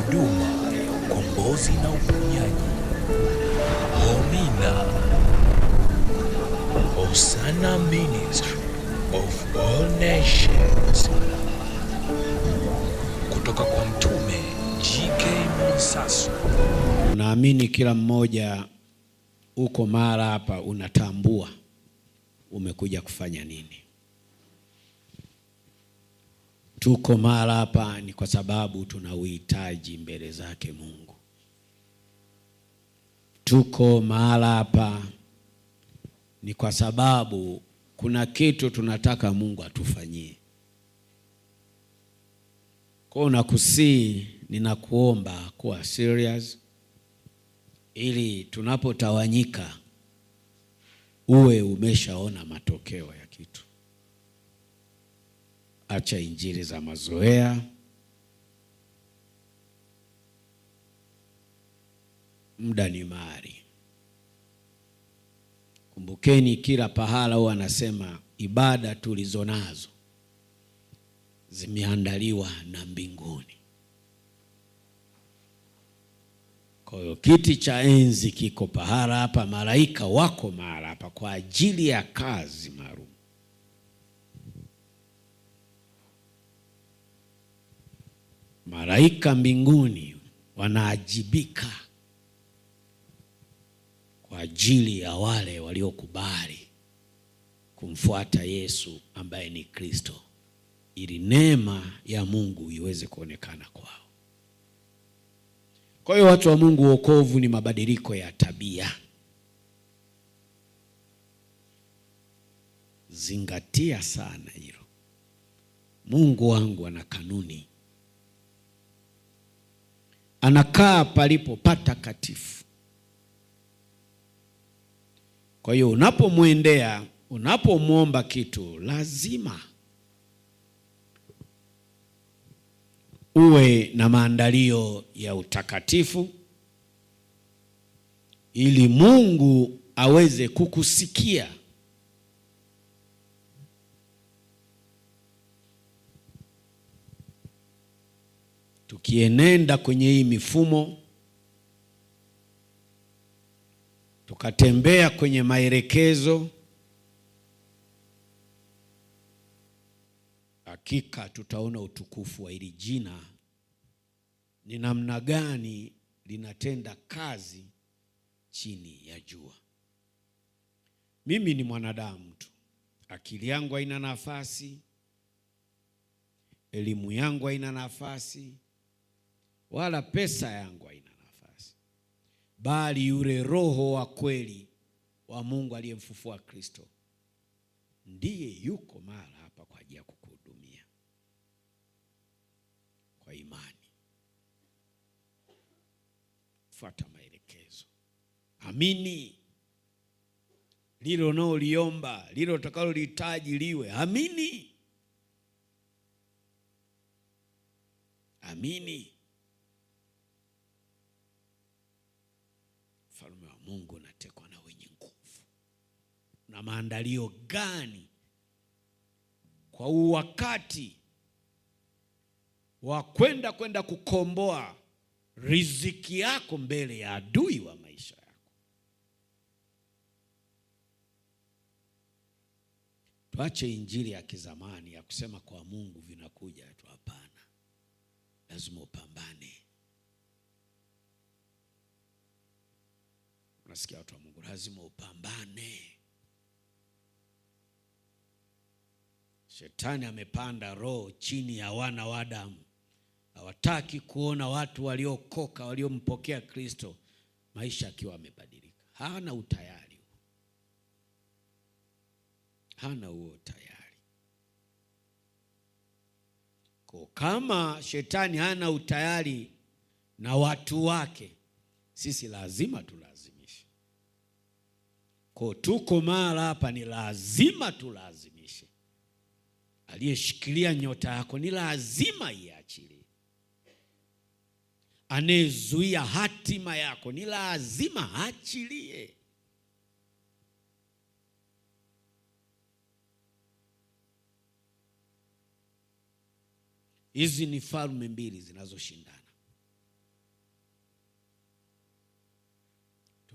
huduma ya ukombozi na uponyaji. Homina Hosanna Ministry of All Nations, kutoka kwa Mtume G.K. Mwansasu. Naamini kila mmoja uko mara hapa unatambua umekuja kufanya nini. Tuko mara hapa ni kwa sababu tuna uhitaji mbele zake Mungu. Tuko mara hapa ni kwa sababu kuna kitu tunataka Mungu atufanyie. Kwa nakusii, ninakuomba kuwa serious ili tunapotawanyika uwe umeshaona matokeo ya kitu. Acha injili za mazoea. Muda ni mali. Kumbukeni kila pahala huwa anasema ibada tulizo nazo zimeandaliwa na mbinguni. Kwa hiyo kiti cha enzi kiko pahala hapa, malaika wako mahala hapa kwa ajili ya kazi maalum. Malaika mbinguni wanaajibika kwa ajili ya wale waliokubali kumfuata Yesu ambaye ni Kristo, ili neema ya Mungu iweze kuonekana kwao. Kwa hiyo watu wa Mungu, wokovu ni mabadiliko ya tabia. Zingatia sana hilo. Mungu wangu ana kanuni. Anakaa palipo patakatifu. Kwa hiyo unapomwendea, unapomwomba kitu, lazima uwe na maandalio ya utakatifu ili Mungu aweze kukusikia. Tukienenda kwenye hii mifumo, tukatembea kwenye maelekezo, hakika tutaona utukufu wa hili jina ni namna gani linatenda kazi chini ya jua. Mimi ni mwanadamu tu. Akili yangu haina nafasi, elimu yangu haina nafasi, wala pesa yangu haina nafasi, bali yule Roho wa kweli wa Mungu aliyemfufua Kristo ndiye yuko mahali hapa kwa ajili ya kukuhudumia kwa imani. Fuata maelekezo. Amini lile unaoliomba, lile utakalolihitaji liwe. Amini. Amini. Ufalme wa Mungu unatekwa na wenye nguvu. Na maandalio gani kwa wakati wa kwenda kukomboa riziki yako mbele ya adui wa maisha yako? Tuache injili ya kizamani ya kusema kwa Mungu vinakuja tu. Hapana, lazima upambane. Unasikia watu wa Mungu, lazima upambane. Shetani amepanda roho chini ya wana wa Adamu. Hawataki kuona watu waliokoka, waliompokea Kristo maisha akiwa yamebadilika. Hana utayari. Hana huo tayari. Kwa kama shetani hana utayari na watu wake, sisi lazima tulazimishe. Kwa tuko mara hapa ni lazima tulazimishe. Aliyeshikilia nyota yako ni lazima iachilie. Anayezuia hatima yako ni lazima achilie. Hizi ni falme mbili zinazoshindana.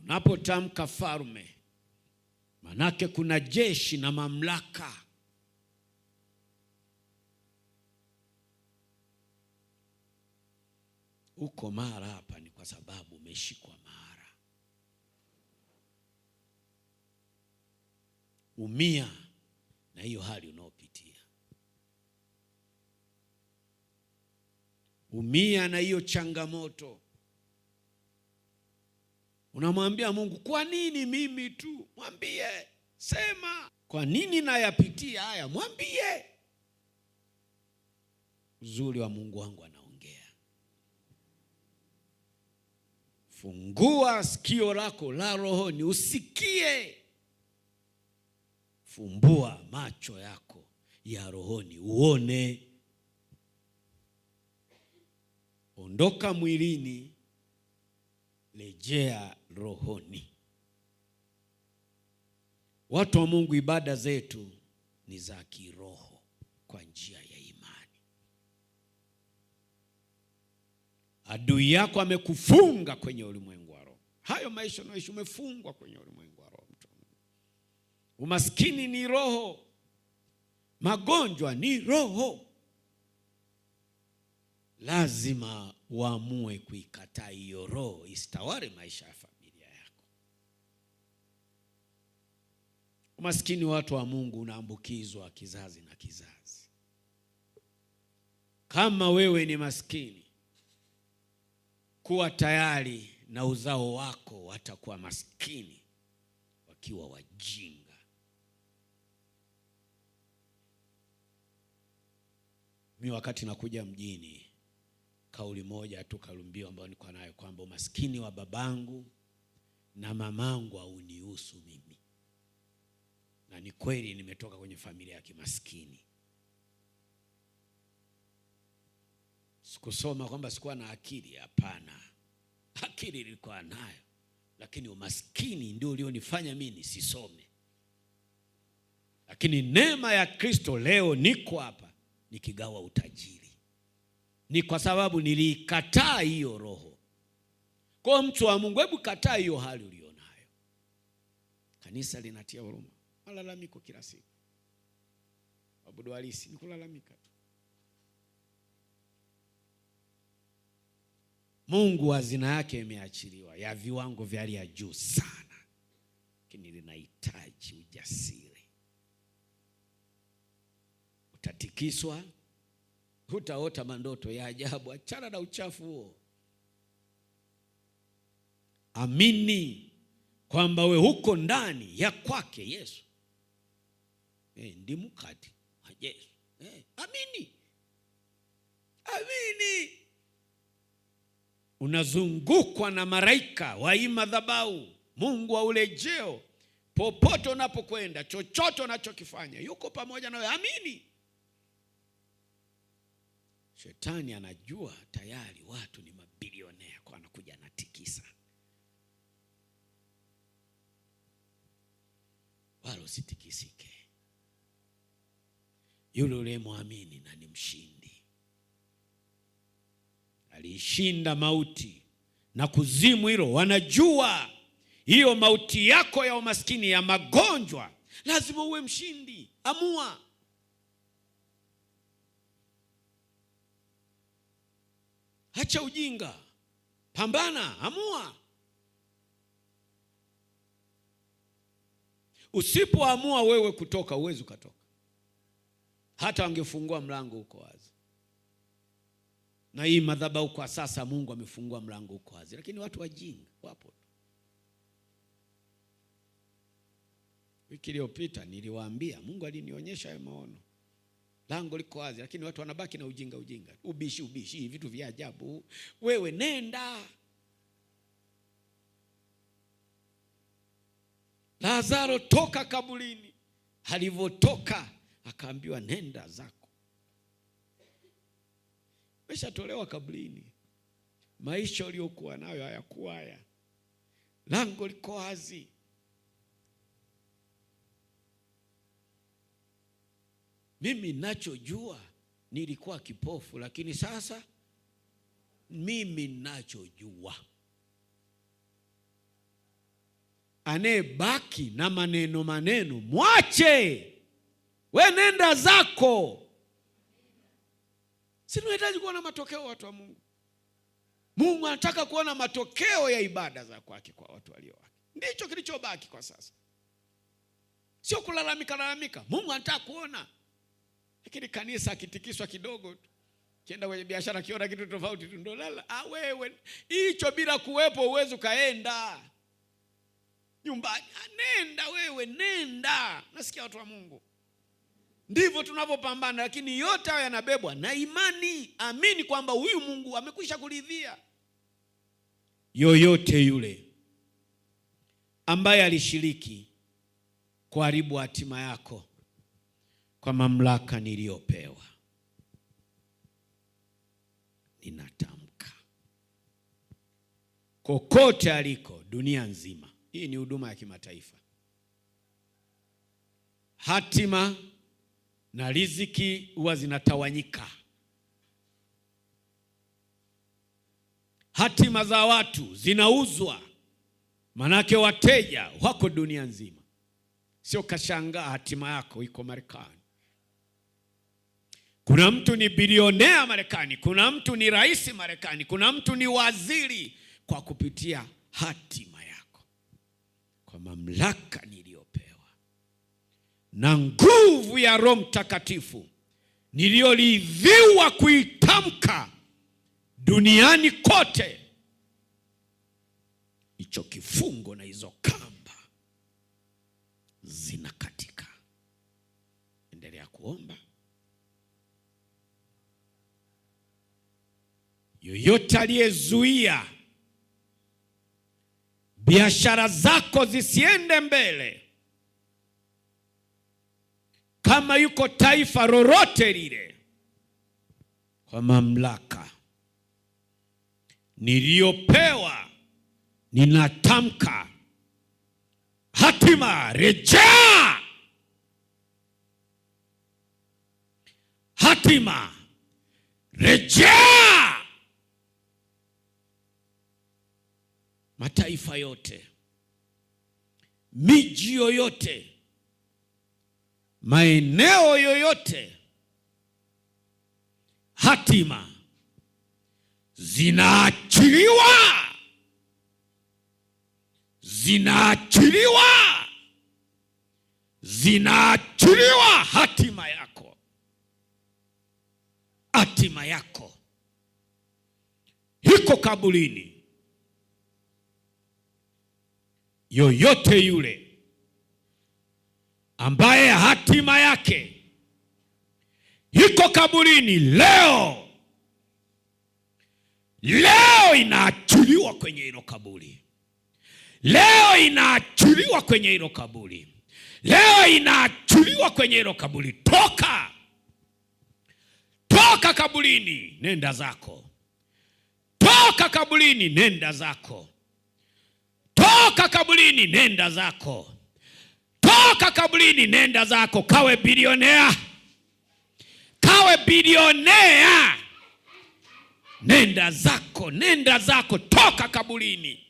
Tunapotamka falme, manake kuna jeshi na mamlaka. Uko mara hapa ni kwa sababu umeshikwa mara. Umia na hiyo hali unaopitia. Umia na hiyo changamoto. Unamwambia Mungu, kwa nini mimi tu? Mwambie, sema, kwa nini nayapitia haya? Mwambie. Uzuri wa Mungu wangu anaongea. Fungua sikio lako la rohoni usikie. Fumbua macho yako ya rohoni uone. Ondoka mwilini, rejea rohoni. Watu wa Mungu, ibada zetu ni za kiroho kwa njia ya imani. Adui yako amekufunga kwenye ulimwengu wa roho. Hayo maisha unayoishi umefungwa kwenye ulimwengu wa roho. Umaskini ni roho. Magonjwa ni roho. Lazima uamue kuikataa hiyo roho isitawale maisha ya familia yako. Umaskini, watu wa Mungu, unaambukizwa kizazi na kizazi. Kama wewe ni maskini, kuwa tayari na uzao wako watakuwa maskini wakiwa wajinga. Mimi wakati nakuja mjini, kauli moja tu, kauli mbiu ambayo niko nayo, kwamba umaskini wa babangu na mamangu haunihusu mimi. Na ni kweli, nimetoka kwenye familia ya kimaskini. Sikusoma kwamba sikuwa na akili, hapana. Akili nilikuwa nayo, lakini umaskini ndio ulionifanya mimi nisisome. Lakini neema ya Kristo, leo niko hapa nikigawa utajiri. Ni kwa sababu nilikataa hiyo roho. Kwa mtu wa Mungu, hebu kataa hiyo hali ulionayo. Kanisa linatia huruma. Malalamiko kila siku. Abudu halisi ni kulalamika tu. Mungu hazina yake imeachiliwa ya viwango vya hali ya juu sana. Lakini linahitaji ujasiri. Utatikiswa, hutaota mandoto ya ajabu. Achana na uchafu huo. Amini kwamba we huko ndani ya kwake Yesu. Ndi mkati wa Yesu. Amini. Amini. Unazungukwa na malaika wa madhabahu, Mungu wa urejeo. Popote unapokwenda, chochote unachokifanya, yuko pamoja nawe. Amini. Shetani anajua tayari watu ni mabilionea, kwa anakuja anatikisa. Wala usitikisike. Yule uliyemwamini na ni mshindi. Alishinda mauti na kuzimu. Hilo wanajua. Hiyo mauti yako ya umaskini, ya magonjwa, lazima uwe mshindi. Amua. Acha ujinga. Pambana, amua. Usipoamua wewe kutoka, uwezi ukatoka. Hata wangefungua mlango uko wazi. Na hii madhabahu kwa sasa Mungu amefungua mlango uko wazi, lakini watu wajinga wapo. Wiki iliyopita niliwaambia, Mungu alinionyesha hayo maono. Lango liko wazi, lakini watu wanabaki na ujinga. Ubishi, vitu vya ajabu. Wewe nenda. Lazaro, toka kaburini. Alivyotoka akaambiwa, nenda zako. Umeshatolewa kaburini. Maisha uliyokuwa nayo hayakuwa haya. Lango liko wazi. Mimi ninachojua, nilikuwa kipofu, lakini sasa mimi ninachojua, anayebaki na maneno mwache. We nenda zako. Si tunahitaji kuona matokeo, watu wa Mungu. Mungu anataka kuona matokeo ya ibada za kwake kwa watu walio wake. Ndicho kilichobaki kwa sasa. Sio kulalamika. Mungu anataka kuona. Lakini kanisa kitikiswa kidogo tu, kienda kwenye biashara kiona kitu tofauti tu, ndo lala. Wewe hicho bila kuwepo uwezo kaenda nyumbani. Nenda wewe, nenda. Nasikia watu wa Mungu. Ndivyo tunavyopambana, lakini yote haya yanabebwa na imani. Amini kwamba huyu Mungu amekwisha kuridhia. Yoyote yule ambaye alishiriki kuharibu hatima yako, kwa mamlaka niliyopewa, ninatamka kokote aliko dunia nzima. Hii ni huduma ya kimataifa. Hatima na riziki huwa zinatawanyika. Hatima za watu zinauzwa, manake wateja wako dunia nzima. Sio kashangaa hatima yako iko Marekani. Kuna mtu ni bilionea Marekani, kuna mtu ni rais Marekani, kuna mtu ni waziri, kwa kupitia hatima yako. Kwa mamlaka niliyopewa na nguvu ya Roho Mtakatifu niliyoridhiwa kuitamka duniani kote, hicho kifungo na hizo kamba zinakatika. Endelea kuomba. Yoyote aliyezuia biashara zako zisiende mbele, kama yuko taifa lolote lile, kwa mamlaka niliyopewa ninatamka hatima, rejea. Hatima, rejea. Mataifa yote, miji yoyote, maeneo yoyote, hatima zinaachiliwa. Zinaachiliwa. Zinaachiliwa. Hatima yako, hatima yako iko kaburini. Yoyote yule ambaye hatima yake iko kaburini, leo inaachiliwa kwenye hilo kaburi. Leo inaachiliwa kwenye hilo kaburi. Leo inaachiliwa kwenye hilo kaburi. Toka kaburini, nenda zako. Toka kaburini, nenda zako. Toka kaburini, nenda zako. Toka kaburini, nenda zako. Kawe bilionea, kawe bilionea, nenda zako, nenda zako. Toka kaburini.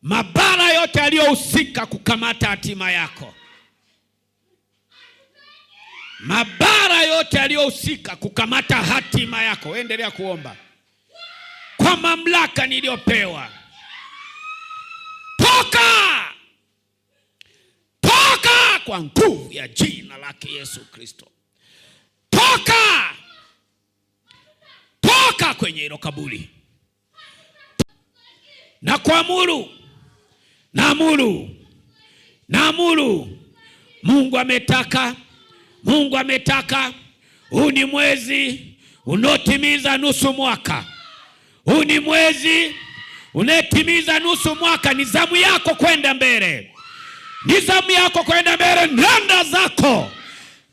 Mabara yote yaliyohusika kukamata hatima yako, mabara yote yaliyohusika kukamata hatima yako, endelea kuomba. Kwa mamlaka niliyopewa, toka kwa nguvu ya jina lake Yesu Kristo. Toka kwenye hilo kaburi. Na kuamuru, naamuru. Mungu ametaka huu ni mwezi unaotimiza nusu mwaka. Huu ni mwezi unatimiza nusu mwaka. Ni zamu yako kwenda mbele. Ni zamu yako kwenda mbele. Nenda zako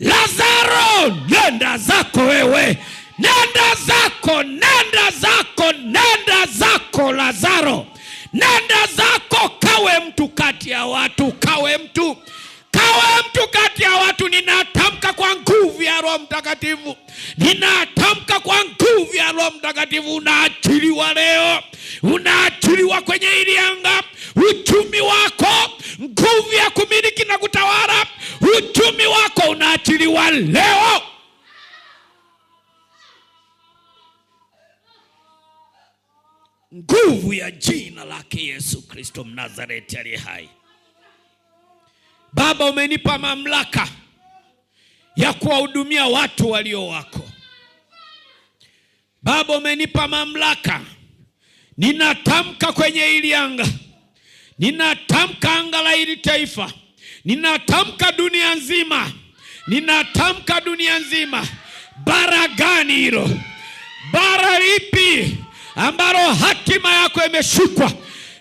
Lazaro, nenda zako wewe. Nenda zako, nenda zako, nenda zako Lazaro. Nenda zako, kawe mtu kati ya watu, kawe mtu kati ya watu. Ninatamka kwa nguvu ya Roho Mtakatifu. Ninatamka kwa nguvu ya Roho Mtakatifu. Unaachiliwa leo. Unaachiliwa kwenye hili anga. Uchumi wako nguvu ya kumiliki na kutawala. Uchumi wako unaachiliwa leo. Nguvu ya jina lake Yesu Kristo Mnazareti aliye hai. Baba, umenipa mamlaka ya kuwahudumia watu walio wako. Baba, umenipa mamlaka. Ninatamka kwenye hili anga. Ninatamka anga la hili taifa. Ninatamka dunia nzima. Ninatamka dunia nzima. Bara gani hilo? Bara lipi ambalo hatima yako imeshukwa?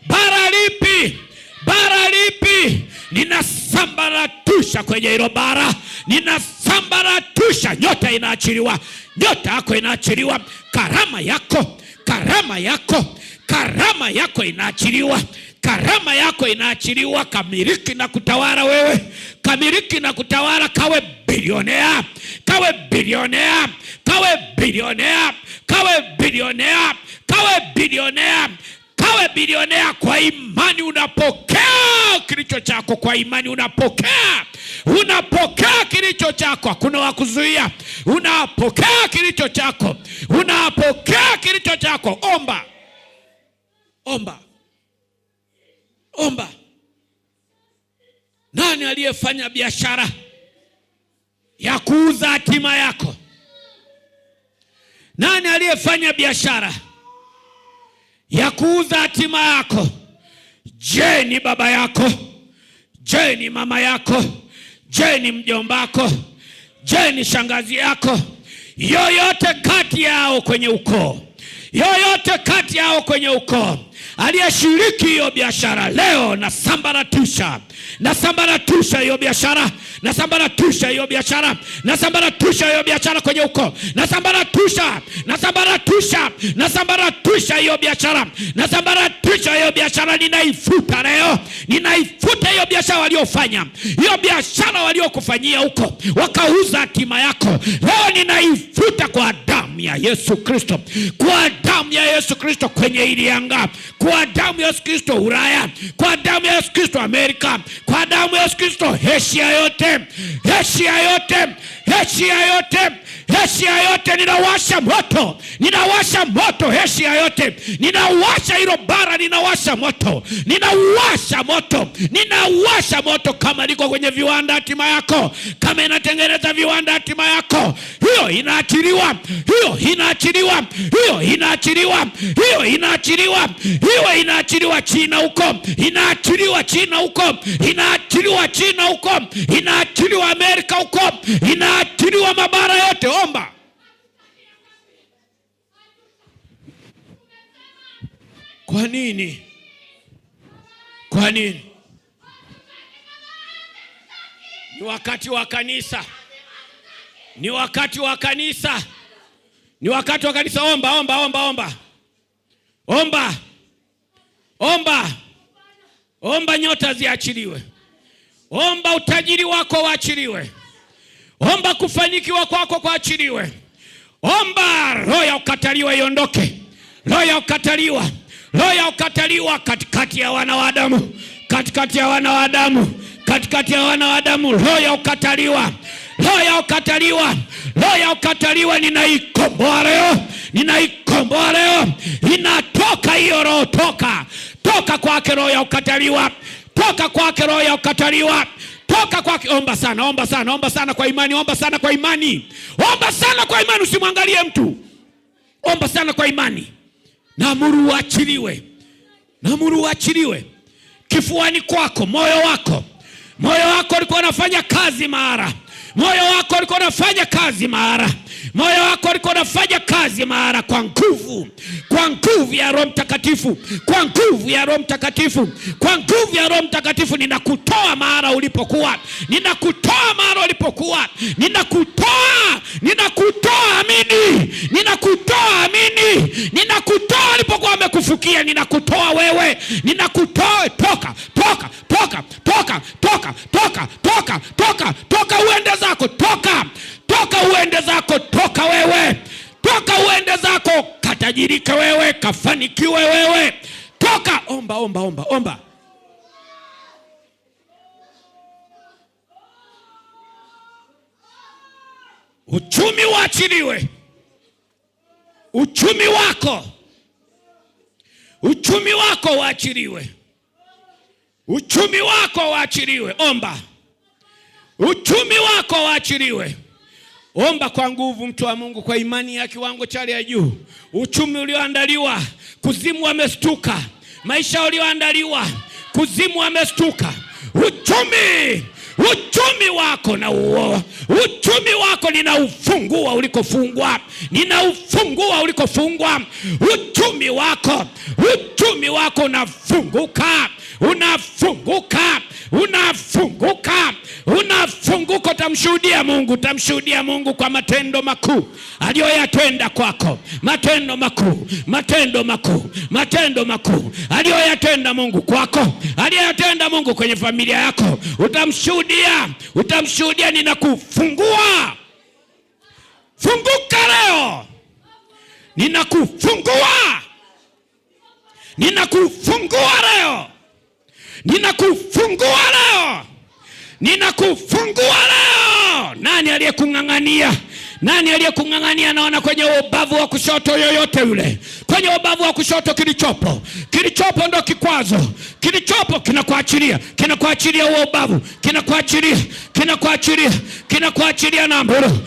Bara lipi? Bara lipi? Ninasambaratusha kwenye hilo bara. Ninasambaratusha. Nyota inaachiliwa. Nyota yako inaachiliwa. Karama yako, karama yako, karama yako inaachiliwa. Karama yako inaachiliwa. Kamiliki na kutawala wewe. Kamiliki na kutawala. Kawe bilionea. Kawe bilionea. Kawe bilionea. Kawe bilionea. Kawe bilionea. Kawe bilionea. Kwa imani unapokea kilicho chako. Kwa imani unapokea. Unapokea kilicho chako. Hakuna wa kuzuia. Unapokea kilicho chako. Unapokea kilicho chako. Omba. Omba. Omba. Nani aliyefanya biashara ya kuuza hatima yako? Nani aliyefanya biashara ya kuuza hatima yako? Je, ni baba yako? Je, ni mama yako? Je, ni mjombako? Je, ni shangazi yako? Yoyote kati yao kwenye ukoo, yoyote kati yao kwenye ukoo aliyeshiriki hiyo biashara, leo nasambaratusha. Nasambaratusha hiyo biashara. Nasambaratusha hiyo biashara. Nasambaratusha hiyo biashara kwenye ukoo. Nasambaratusha. Nasambaratusha. Nasambaratusha hiyo biashara. Nasambaratusha hiyo biashara. Ninaifuta leo. Ninaifuta hiyo biashara waliofanya. Hiyo biashara waliokufanyia huko, wakauza hatima yako. Leo ninaifuta kwa damu ya Yesu Kristo. Kwa damu ya Yesu Kristo kwenye hili anga. Kwa damu ya Yesu Kristo Ulaya. Kwa damu ya Yesu Kristo Amerika. Kwa damu ya Yesu Kristo Asia yote. Asia yote. Asia yote. Asia yote. Ninawasha moto. Ninawasha moto Asia yote. Ninawasha hilo bara. Ninawasha moto. Ninawasha moto. Ninawasha moto. Kama liko kwenye viwanda hatima yako, kama inatengeneza viwanda hatima yako, hiyo inaachiliwa. Hiyo inaachiliwa. Hiyo inaachiliwa. Hiyo inaachiliwa. Hiyo inaachiliwa China huko. Inaachiliwa China huko. Inaachiliwa China huko. Inaachiliwa Amerika huko. Inaachiliwa mabara yote. Omba. Kwa nini? Kwa nini? Ni wakati wa kanisa. Ni wakati wa kanisa. Ni wakati wa kanisa. Omba, omba, omba, omba. Omba. Omba. Omba nyota ziachiliwe. Omba utajiri wako uachiliwe. Omba kufanikiwa kwako kuachiliwe. Omba roho ya ukataliwa iondoke. Roho ya ukataliwa. Roho ya ukataliwa katikati ya wana wa Adamu. Katikati ya wana wa Adamu. Katikati ya wana wa Adamu. Roho ya ukataliwa. Roho ya ukataliwa. Roho ya ukataliwa ninaikomboa leo. Ninaikomboa leo. Inatoka hiyo roho. Toka. Toka kwake roho ya ukataliwa. Toka kwake roho ya ukataliwa. Toka kwake. Omba sana, omba sana, omba sana kwa imani, omba sana kwa imani. Omba sana kwa imani, usimwangalie mtu. Omba sana kwa imani. Naamuru uachiliwe. Naamuru uachiliwe. Kifuani kwako, moyo wako. Moyo wako ulikuwa unafanya kazi mahara. Moyo wako ulikuwa unafanya kazi mahara. Moyo wako ulikuwa unafanya kazi mahara kwa nguvu. Kwa nguvu ya Roho Mtakatifu. Kwa nguvu ya Roho Mtakatifu. Kwa nguvu ya Roho Mtakatifu ninakutoa mahara ulipokuwa. Ninakutoa mahara ulipokuwa. Ninakutoa. Ninakutoa amini. Ninakutoa amini. Ninakutoa ulipokuwa wamekufukia. Ninakutoa wewe. Ninakutoa. Toka. Toka. Toka. Toka. Toka. Toka. Toka. Toka. Toka uende zako. Toka. Toka uende zako. Toka wewe. Toka uende zako. Katajirike wewe. Kafanikiwe wewe. Toka. Omba, omba, omba, omba. Uchumi uachiliwe. Uchumi wako uachiliwe. Uchumi wako uachiliwe. Omba. Uchumi wako uachiliwe. Omba kwa nguvu, mtu wa Mungu, kwa imani ya kiwango cha hali ya juu. Uchumi ulioandaliwa, kuzimu wamestuka. Maisha ulioandaliwa, kuzimu wamestuka. Uchumi wako na uo. Uchumi wako ninaufungua ulikofungwa. Ninaufungua ulikofungwa. Uchumi wako unafunguka. Unafunguka. Utamshuhudia Mungu kwa matendo makuu aliyoyatenda kwako. Matendo makuu aliyoyatenda Mungu kwako, aliyoyatenda Mungu kwenye familia yako. Utamshuhudia. Ninakufungua. Funguka leo. Ninakufungua leo. Nani aliyekung'ang'ania? Naona kwenye ubavu wa kushoto yoyote yule. Kwenye ubavu wa kushoto kilichopo ndo kikwazo. Kilichopo kinakuachilia huo ubavu. Kinakuachilia naamuru.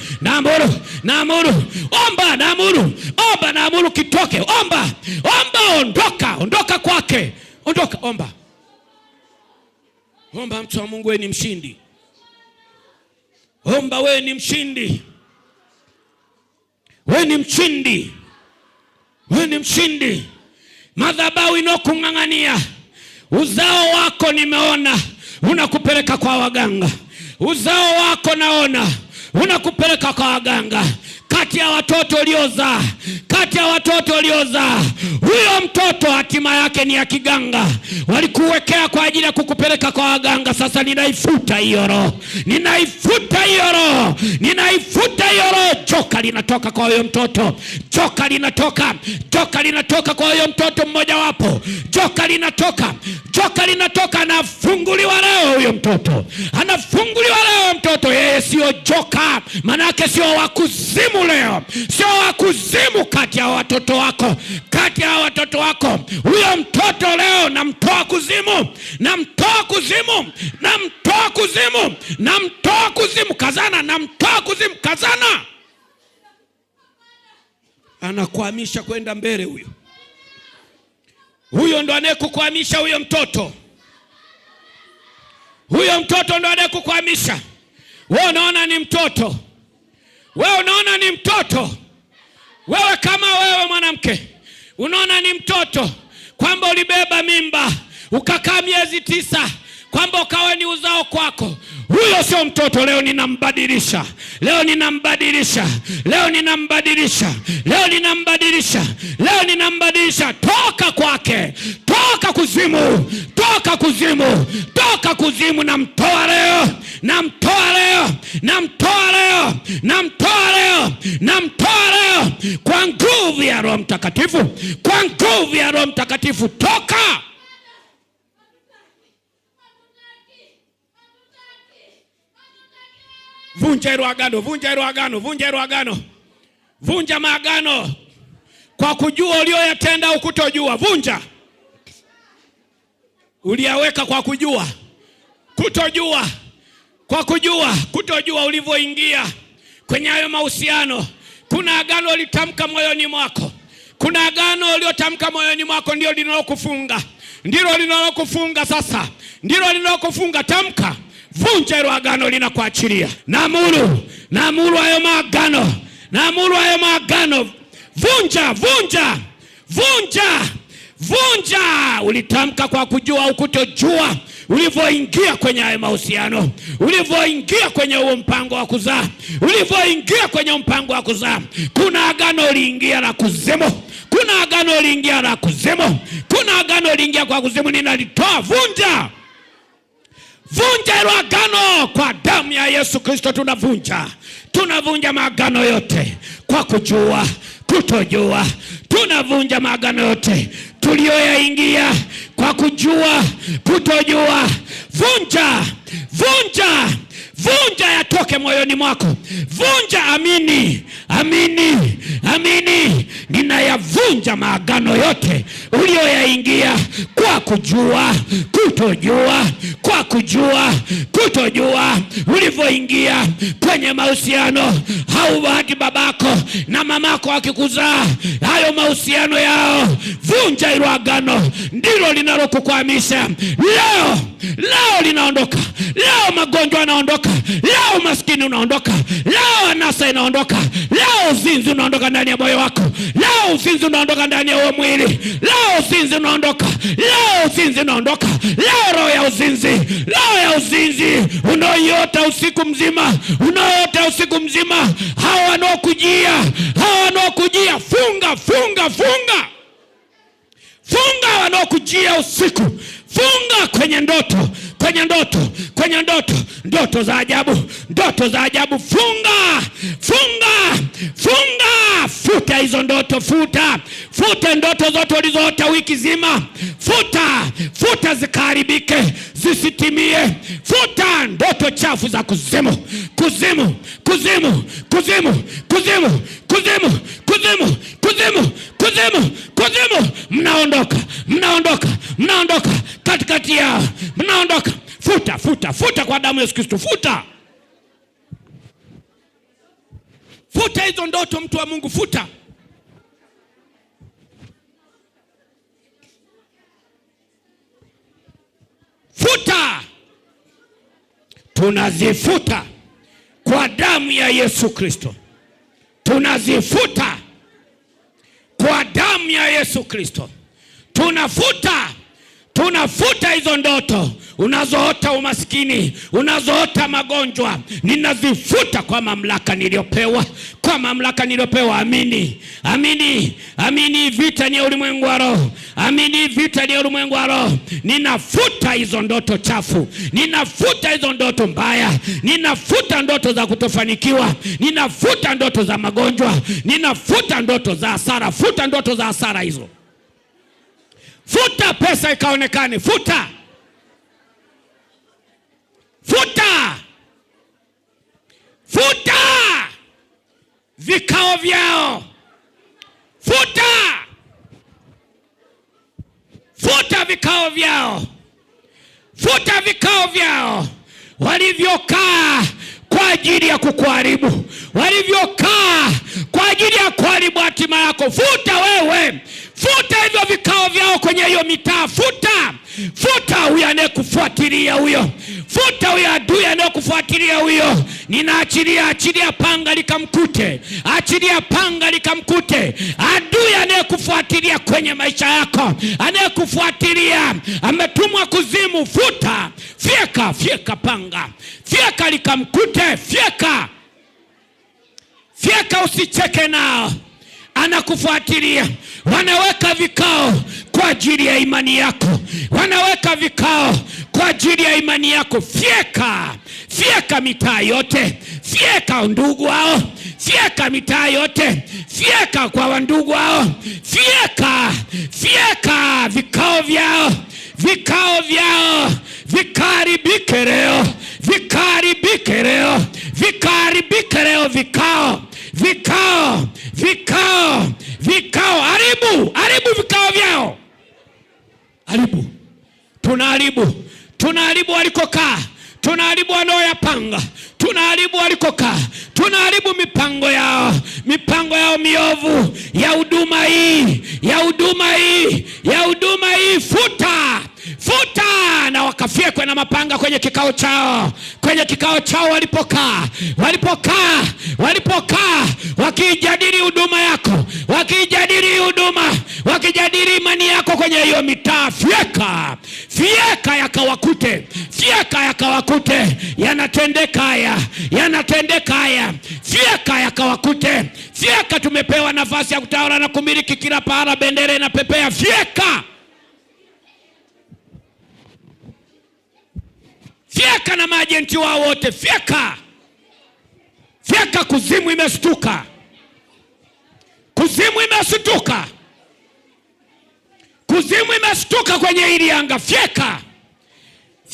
Omba naamuru kitoke. Omba, ondoka kwake. Omba, mtu wa Mungu, wewe ni mshindi. Omba, wewe ni mshindi. Madhabahu inokung'ang'ania uzao wako, nimeona unakupeleka kwa waganga. Uzao wako naona unakupeleka kwa waganga. Kati ya watoto uliozaa, huyo mtoto hatima yake ni ya kiganga. Walikuwekea kwa ajili ya kukupeleka kwa waganga. Sasa ninaifuta hiyo roho. Joka linatoka kwa huyo mtoto. Joka linatoka kwa huyo mtoto mmoja wapo. Joka linatoka. Anafunguliwa leo huyo mtoto. Yeye sio joka. Manake sio wakuzimu leo. Sio wakuzimu kati ya watoto wako. Huyo mtoto leo namtoa kuzimu. Kazana. Anakuhamisha kwenda mbele huyo. Huyo ndo anayekukuhamisha huyo mtoto. Ndo anayekukuhamisha. Wewe unaona ni mtoto. Wewe kama wewe mwanamke unaona ni mtoto, kwamba ulibeba mimba ukakaa miezi 9, kwamba ukawa ni uzao kwako. Huyo sio mtoto. Leo ninambadilisha. Toka kwake. Toka kuzimu. Namtoa leo kwa nguvu ya Roho Mtakatifu. Toka. Vunja hilo agano. Vunja maagano kwa kujua ulioyatenda au kutojua. Vunja. Uliyaweka kwa kujua, kutojua ulivyoingia kwenye hayo mahusiano. Kuna agano ulitamka moyoni mwako. Ndio linalokufunga sasa. Tamka. Vunja hilo agano, linakuachilia. Naamuru hayo maagano. Vunja. Ulitamka kwa kujua au kutojua ulivyoingia kwenye hayo mahusiano. Ulivyoingia kwenye huo mpango wa kuzaa. Kuna agano uliingia la kuzimu. Kuna agano uliingia kwa kuzimu. Ninalitoa. Vunja hilo agano kwa damu ya Yesu Kristo. Tunavunja maagano yote kwa kujua, kutojua. Tunavunja maagano yote tuliyoyaingia kwa kujua, kutojua. Vunja vunja yatoke moyoni mwako, vunja. Amini, amini, amini. Ninayavunja maagano yote ulioyaingia kwa kujua, kutojua, kwa kujua, kutojua. Ulivyoingia kwenye mahusiano, haubahati babako na mamako wakikuzaa, hayo mahusiano yao, vunja hilo agano. Ndilo linalokukwamisha. Leo linaondoka. Leo magonjwa yanaondoka. Leo maskini unaondoka. Leo anasa inaondoka. Leo uzinzi unaondoka ndani ya moyo wako. Leo uzinzi unaondoka ndani ya uwe mwili. Leo uzinzi unaondoka. Leo uzinzi unaondoka. Leo roho ya uzinzi, roho ya uzinzi unaoiota usiku mzima, unaoota usiku mzima. Hawa wanaokujia, funga, funga, funga. Funga wanaokujia usiku. Funga kwenye ndoto, kwenye ndoto, kwenye ndoto, ndoto za ajabu, ndoto za ajabu. Funga, funga, funga. Futa hizo ndoto, futa. Futa ndoto zote ulizoota wiki zima. Futa, futa zikaharibike, zisitimie. Futa ndoto chafu za kuzimu, kuzimu, kuzimu, kuzimu, kuzimu, kuzimu, kuzimu, kuzimu, kuzimu, kuzimu. Mnaondoka, mnaondoka, mnaondoka katikati yao, mnaondoka. Futa, futa, futa kwa damu ya Yesu Kristo. Futa, futa hizo ndoto, mtu wa Mungu, futa. Futa. Tunazifuta kwa damu ya Yesu Kristo. Tunazifuta kwa damu ya Yesu Kristo. Tunafuta hizo ndoto unazoota umaskini, unazoota magonjwa. Ninazifuta kwa mamlaka niliyopewa, kwa mamlaka niliyopewa. Amini, amini, amini. Vita ni ulimwengu wa roho. Amini, vita ni ulimwengu wa roho. Ninafuta hizo ndoto chafu, ninafuta hizo ndoto mbaya, ninafuta ndoto za kutofanikiwa, ninafuta ndoto za magonjwa, ninafuta ndoto za hasara. Futa ndoto za hasara hizo. Futa pesa ikaonekane. Futa, futa, futa vikao vyao. Futa, futa vikao vyao. Futa vikao vyao walivyokaa kwa ajili ya kukuharibu, walivyokaa kwa ajili ya kuharibu hatima yako. Futa wewe, futa hivyo vikao vyao kwenye hiyo mitaa. Futa, futa huyo anayekufuatilia huyo. Futa huyo adui anayekufuatilia huyo. Ninaachilia, achilia panga likamkute. Achilia panga likamkute. Adui anayekufuatilia kwenye maisha yako, anayekufuatilia, ametumwa kuzimu. Futa, fyeka, fyeka panga. Fyeka likamkute, fyeka. Fyeka, usicheke nao. Anakufuatilia. Wanaweka vikao kwa ajili ya imani yako. Wanaweka vikao kwa ajili ya imani yako. Fyeka, fyeka mitaa yote. Fyeka ndugu wao. Fyeka mitaa yote. Fyeka kwa wandugu wao. Fyeka, fyeka vikao vyao. Vikao vyao vikaribike leo. Vikaribike leo. Vikaribike leo vikao. Vikao, vikao, vikao. Haribu, haribu vikao vyao. Haribu. Tunaharibu. Tunaharibu walikokaa. Tunaharibu wanaoyapanga. Tunaharibu walikokaa. Tunaharibu mipango yao. Mipango yao miovu ya huduma hii, ya huduma hii, ya huduma hii. Futa, futa. Na wakafyekwe na mapanga kwenye kikao chao. Kwenye kikao chao walipokaa. Walipokaa, walipokaa wakijadili huduma yako, wakijadili huduma, wakijadili imani yako kwenye hiyo mitaa. Fyeka, fyeka yakawakute. Fyeka yakawakute. Yanatendeka haya, yanatendeka haya. Fyeka yakawakute. Fyeka, tumepewa nafasi ya kutawala na kumiliki kila pahala, bendera inapepea. Fyeka. Fyeka na maajenti wao wote. Fyeka. Fyeka. Kuzimu imestuka. Kuzimu imestuka. Kuzimu imestuka kwenye hili anga. Fyeka.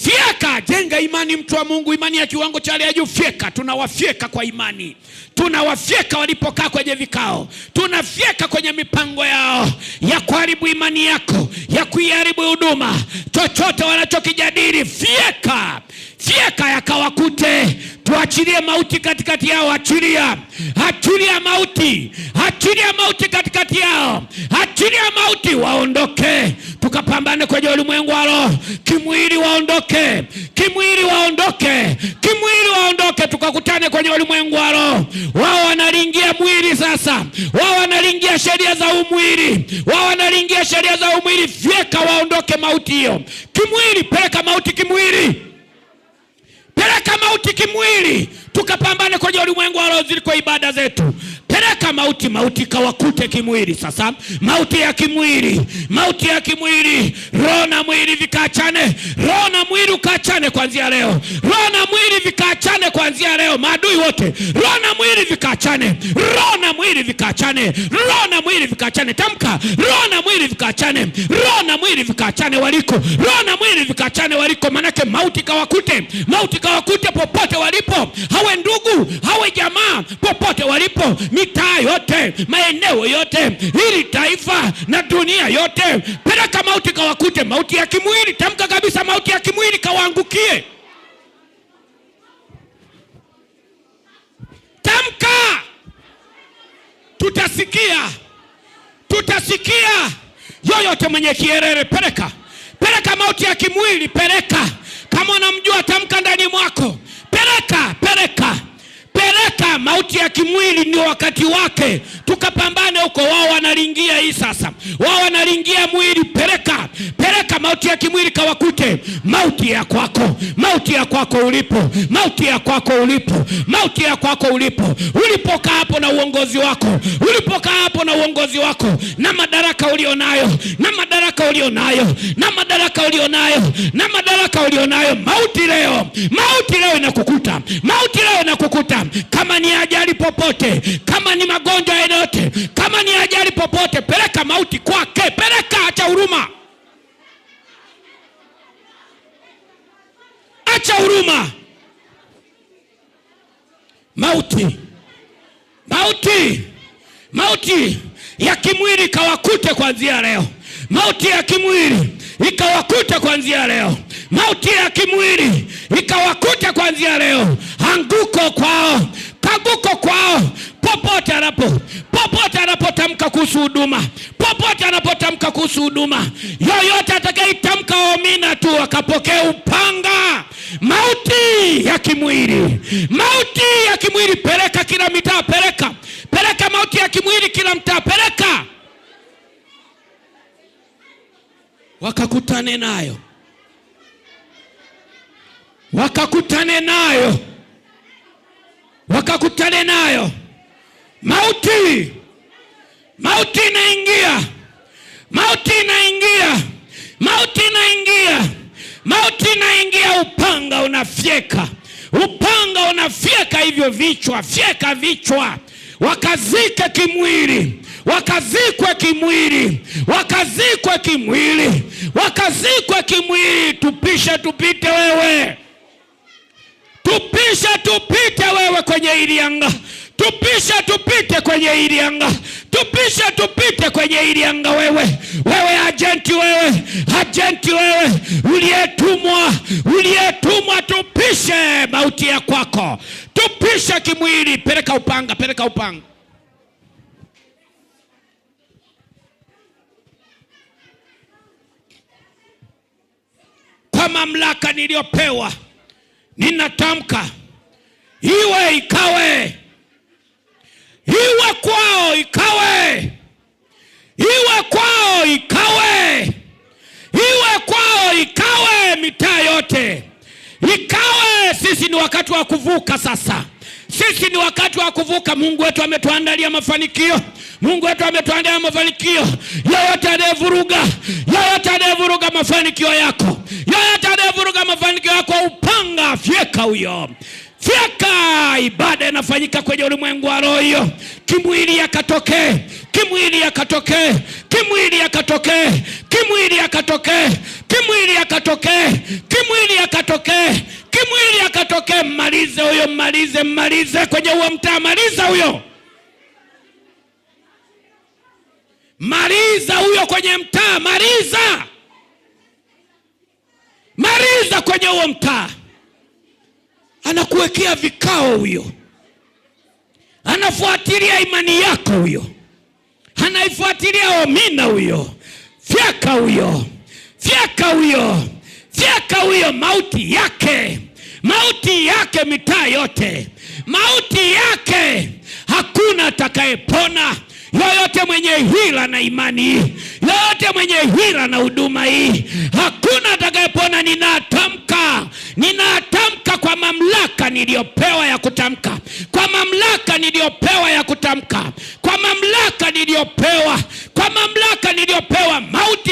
Fyeka, jenga imani mtu wa Mungu, imani ya kiwango cha hali ya juu. Fyeka, tunawafyeka kwa imani. Tunawafyeka walipokaa kwenye vikao. Tunafyeka kwenye mipango yao ya kuharibu imani yako, ya kuiharibu huduma. Chochote wanachokijadili, fyeka. Fyeka yakawakute. Tuachilie mauti katikati yao. Achilia mauti. Achilia mauti katikati yao. Achilia mauti, waondoke. Tukapambane kwenye ulimwengu wa roho. Kimwili waondoke. Kimwili waondoke. Kimwili waondoke. Tukakutane kwenye ulimwengu wa roho. Wao wanalingia mwili sasa. Wao wanalingia sheria za umwili. Wao wanalingia sheria za umwili. Fyeka, waondoke mauti hiyo. Kimwili, peleka mauti kimwili. Peleka mauti kimwili. Tukapambane kwenye ulimwengu wa roho ziliko ibada zetu. Peleka mauti. Mauti kawakute kimwili sasa. Mauti ya kimwili. Mauti ya kimwili. Roho na mwili vikaachane. Roho na mwili ukaachane kuanzia leo. Roho na mwili vikaachane kuanzia leo. Maadui wote, roho na mwili vikaachane. Roho na mwili vikaachane. Roho na mwili vikaachane. Tamka, roho na mwili vikaachane. Roho na mwili vikaachane waliko. Roho na mwili vikaachane waliko. Manake mauti kawakute. Mauti kawakute popote walipo. Hawe ndugu, hawe jamaa, popote walipo. Mitaa yote, maeneo yote, hili taifa na dunia yote. Peleka mauti kawakute. Mauti ya kimwili, tamka kabisa, mauti ya kimwili kawaangukie. Tamka. Tutasikia yoyote mwenye kierere. Peleka mauti ya kimwili. Peleka. Kama unamjua, tamka ndani mwako. Peleka mauti ya kimwili. Ni wakati wake. Tukapambane huko. Wao wanalingia hii sasa. Wao wanalingia mwili. Peleka mauti ya kimwili kawakute. Mauti ya kwako. Mauti ya kwako ulipo. Mauti ya kwako ulipo. Mauti ya kwako ulipo. Ulipokaa hapo na uongozi wako. Ulipokaa hapo na uongozi wako. Na madaraka ulionayo. Na madaraka ulionayo. Na madaraka ulionayo. Na madaraka ulionayo. Mauti leo. Mauti leo inakukuta. Mauti leo inakukuta. Kama ni ajali popote, kama ni magonjwa yote, kama ni ajali popote, peleka mauti kwake. Peleka, acha huruma. Acha huruma. Mauti ya kimwili kawakute kuanzia leo. Mauti ya kimwili ikawakute kuanzia leo. Mauti ya kimwili ikawakute kuanzia leo. Anguko kwao. Kaguko kwao. Popote anapotamka kuhusu huduma. Popote anapotamka kuhusu huduma. Yoyote atakayetamka amina tu akapokea upanga. Mauti ya kimwili. Mauti ya kimwili, peleka kila mitaa. Peleka mauti ya kimwili kila mtaa. Peleka. Wakakutane nayo. Mauti inaingia. Upanga unafyeka hivyo vichwa. Fyeka vichwa. Wakazike kimwili. Wakazikwe kimwili. Tupisha tupite wewe. Kwenye hili anga. Tupisha tupite kwenye hili anga. Wewe agenti wewe. Uliyetumwa tupishe mauti ya kwako. Tupisha kimwili. Peleka upanga. Kwa mamlaka niliyopewa, ninatamka iwe ikawe. Iwe kwao ikawe. Mitaa yote ikawe. Sisi ni wakati wa kuvuka sasa. Mungu wetu ametuandalia mafanikio. Yoyote anayevuruga mafanikio yako. Upanga, fyeka huyo. Fyeka. Ibada inafanyika kwenye ulimwengu wa roho hiyo. Kimwili yakatokee. kimwili akatokee, kimwili akatokee, kimwili akatokee. Mmalize huyo, mmalize kwenye huo mtaa, maliza huyo, maliza huyo kwenye mtaa, maliza kwenye huo mtaa. Anakuwekea vikao huyo, anafuatilia imani yako huyo, anaifuatilia omina huyo. Fyeka huyo, fyeka huyo, fyeka huyo. Mauti yake mitaa yote, mauti yake hakuna atakayepona. Yoyote mwenye hila na imani hii, yoyote mwenye hila na huduma hii, hakuna atakayepona. Ninatamka kwa mamlaka niliyopewa ya kutamka, kwa mamlaka niliyopewa ya kutamka, kwa mamlaka niliyopewa. Mauti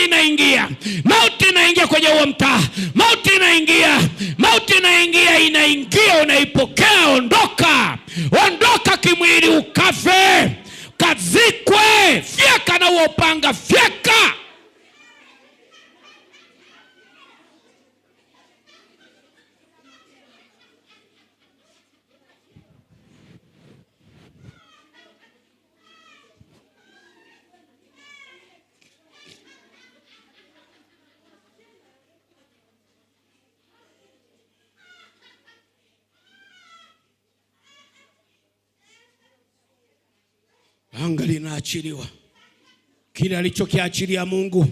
inaingia kwenye huo mtaa, mauti inaingia, unaipokea. Ondoka kimwili, ukafe, kazikwe. Fyeka na huo upanga, fyeka. Anga linaachiliwa. Kila alichokiachilia Mungu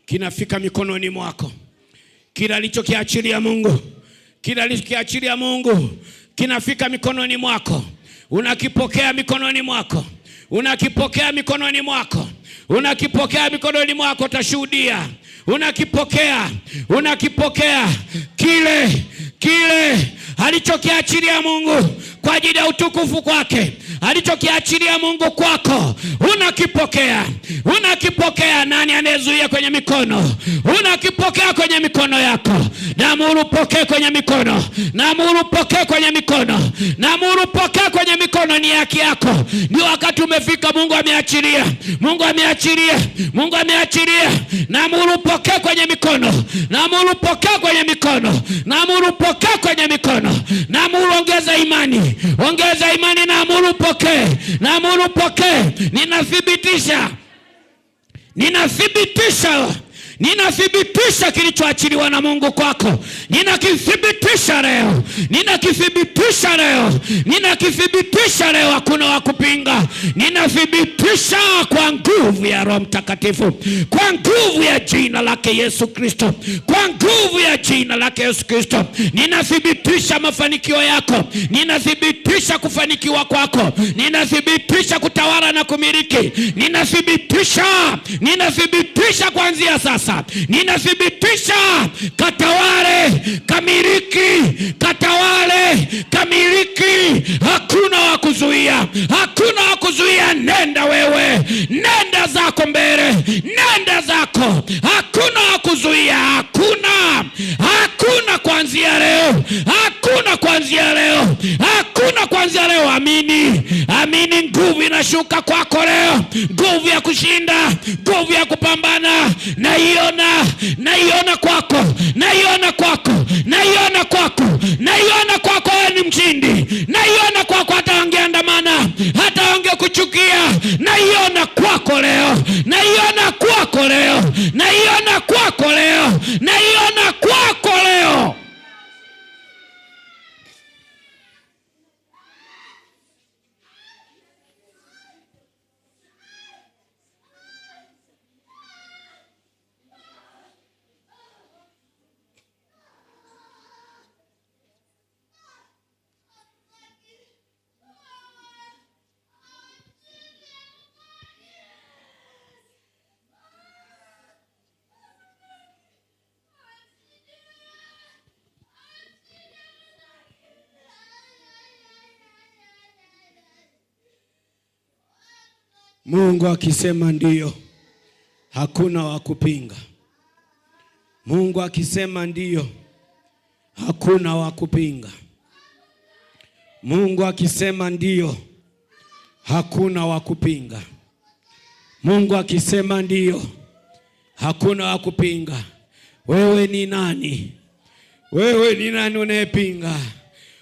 kinafika mikononi mwako. Kila alichokiachilia Mungu, kinafika mikononi mwako. Unakipokea mikononi mwako, unakipokea mikononi mwako, unakipokea mikononi mwako. Utashuhudia, unakipokea kile alichokiachilia Mungu kwa ajili ya utukufu kwake, alichokiachilia Mungu kwako, unakipokea. Nani anayezuia kwenye mikono? Unakipokea kwenye mikono yako. Naamuru pokea kwenye mikono, naamuru pokea kwenye mikono, naamuru pokea kwenye mikono. Ni haki yako, ni wakati umefika. Mungu ameachilia, naamuru pokea kwenye mikono, naamuru pokea kwenye mikono, naamuru pokea kwenye mikono, naamuru ongeza imani, naamuru pokea, ninathibitisha kilichoachiliwa na Mungu kwako. Ninakithibitisha leo, hakuna wa kupinga. Ninathibitisha kwa nguvu ya Roho Mtakatifu, kwa nguvu ya jina lake Yesu Kristo, kwa nguvu ya jina lake Yesu Kristo. Ninathibitisha mafanikio yako, ninathibitisha kufanikiwa kwako, ninathibitisha kutawala na kumiliki, ninathibitisha kuanzia sasa. Ninathibitisha katawale, kamiliki. Hakuna wa kuzuia. Nenda wewe, nenda zako mbele, nenda zako. Hakuna wa kuzuia, hakuna kuanzia leo, hakuna kuanzia leo. Amini, nguvu inashuka kwako leo, nguvu ya kushinda, nguvu ya kupambana. Naiona kwako, wewe ni mshindi. Naiona kwako, hata wangeandamana, hata wangekuchukia. Naiona kwako leo. Mungu akisema ndiyo, hakuna wa kupinga. Mungu akisema ndiyo, hakuna wa kupinga. Mungu akisema ndiyo, hakuna wa kupinga. Mungu akisema ndiyo, hakuna wa kupinga. Wewe ni nani? Wewe ni nani unayepinga?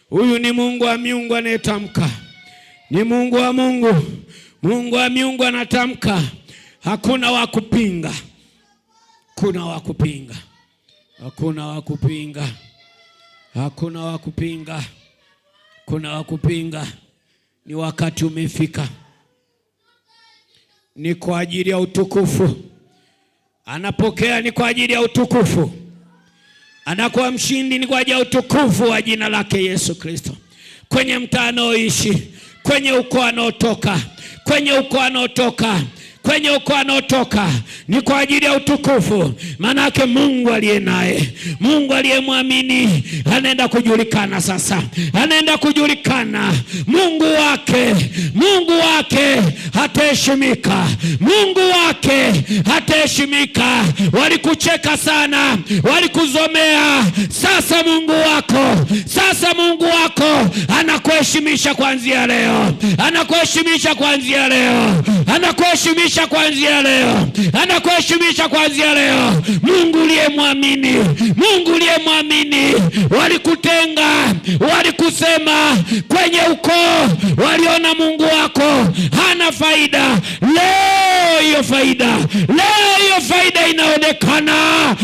Huyu ni Mungu wa miungu anayetamka. Ni Mungu wa Mungu. Mungu wa miungu anatamka. Hakuna wa kupinga. Hakuna wa kupinga. Hakuna wa kupinga. Hakuna wa kupinga. Hakuna wa kupinga. Ni wakati umefika. Ni kwa ajili ya utukufu. Anapokea ni kwa ajili ya utukufu. Anakuwa mshindi ni kwa ajili ya utukufu wa jina lake Yesu Kristo. Kwenye mtaa anaoishi, kwenye ukoo anaotoka, kwenye ukoo anaotoka, kwenye ukoo anaotoka ni kwa ajili ya utukufu. Manake Mungu aliye naye, Mungu aliyemwamini anaenda kujulikana sasa. Anaenda kujulikana. Mungu wake hataheshimika. Mungu wake hataheshimika. Walikucheka sana, walikuzomea. Sasa Mungu wako anakuheshimisha kuanzia leo. Anakuheshimisha kuanzia leo. Anakuheshimisha kuanzia leo. Anakuheshimisha kuanzia leo. Mungu uliyemwamini, walikutenga, walikusema kwenye ukoo, waliona Mungu wako hana faida. Leo hiyo faida inaonekana,